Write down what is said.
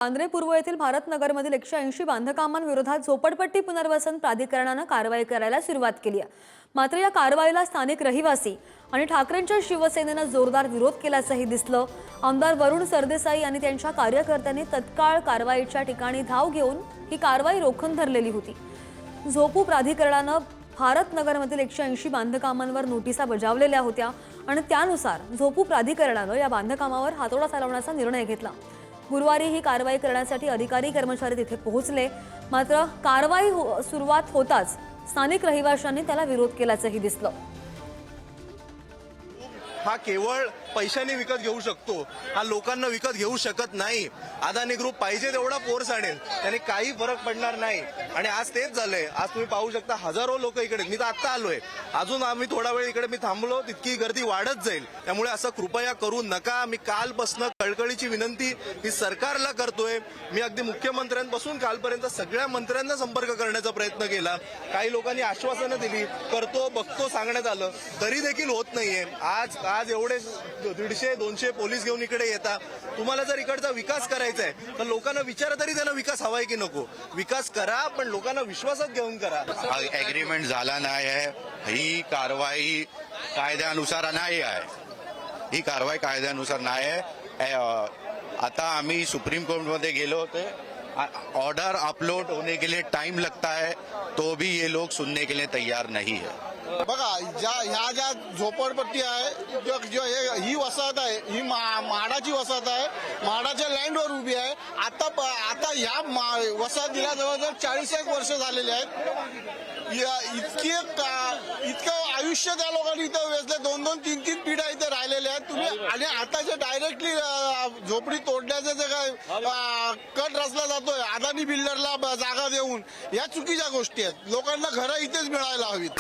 वांद्रे पूर्व येथील भारतनगरमधील 180 बांधकामांविरोधात झोपडपट्टी पुनर्वसन प्राधिकरणाने कारवाई करायला सुरुवात केली आहे। मात्र या कारवाईला स्थानिक रहिवासी आणि ठाकरेंच्या शिवसेनेने जोरदार विरोध केल्याचंही दिसलं। आमदार वरुण सरदेसाई आणि त्यांच्या कार्यकर्त्यांनी तत्काळ कारवाईच्या ठिकाणी धाव घेऊन ही कारवाई रोखून धरलेली होती। झोपू प्राधिकरणाने भारतनगरमधील 180 बांधकामांवर नोटिसा बजावलेल्या होत्या आणि त्यानुसार झोपू प्राधिकरणाने या बांधकामावर हातोडा चालवण्याचा निर्णय घेतला। गुरुवारी ही कारवाई करण्यासाठी अधिकारी कर्मचारी तिथे पोहोचले, मात्र कारवाई सुरुवात होताच स्थानिक रहिवाशांनी त्याला विरोध केल्याचंही दिसलं। हा केवळ पैशाने विकत घेऊ शकतो, हा लोकांना विकत घेऊ शकत नाही। अदानी ग्रुप पाहिजे तेवढा फोर्स आणेल, त्याने काही फरक पडणार नाही। आणि आज तेच झालंय। आज तुम्ही पाहू शकता हजारो लोक इकडे, मी तर आता आलोय, अजून आम्ही थोडा वेळ इकडे मी थांबलो, तितकी गर्दी वाढत जाईल। त्यामुळे असं कृपया करू नका। मी कालपासून कळकळीची विनंती मी सरकारला करतोय। मी अगदी मुख्यमंत्र्यांपासून कालपर्यंत सगळ्या मंत्र्यांना संपर्क करण्याचा प्रयत्न केला। काही लोकांनी आश्वासनं दिली, करतो बघतो सांगण्यात आलं, तरी देखील होत नाहीये। आज एवढे 150-200 पोलीस घेऊन इकडे येतात। तुम्हाला जर इकडचा विकास करायचा आहे तर लोकांना विचारा तरी त्यांना विकास हवाय की नको। विकास करा, पण लोकांना विश्वासात घेऊन करा। एग्रीमेंट झाला नाही आहे, ही कारवाई कायद्यानुसार नाही आहे। ही कारवाई कायद्यानुसार नाही है। आता आम्ही सुप्रीम कोर्ट में गेलो होते, ऑर्डर अपलोड होने के लिए टाइम लगता है, तो भी ये लोग सुनने के लिए तैयार नहीं है। बघा, ह्या झोपडपट्टी आहे, जो ही वसाहत आहे, ही म्हाडाची वसाहत आहे, म्हाडाच्या लँडवर उभी आहे। आता ह्या वसाहतीला जवळजवळ 40 वर्ष झालेली आहेत। इतकं आयुष्य त्या लोकांनी इथं वेचले, 2-2, 3-3 पिढ्या इथे राहिलेल्या आहेत तुम्ही। आणि आता जे डायरेक्टली झोपडी तोडण्याचे जे काय कट रचला जातोय अदानी बिल्डरला जागा देऊन, या चुकीच्या गोष्टी आहेत। लोकांना घरं इथेच मिळायला हवीत।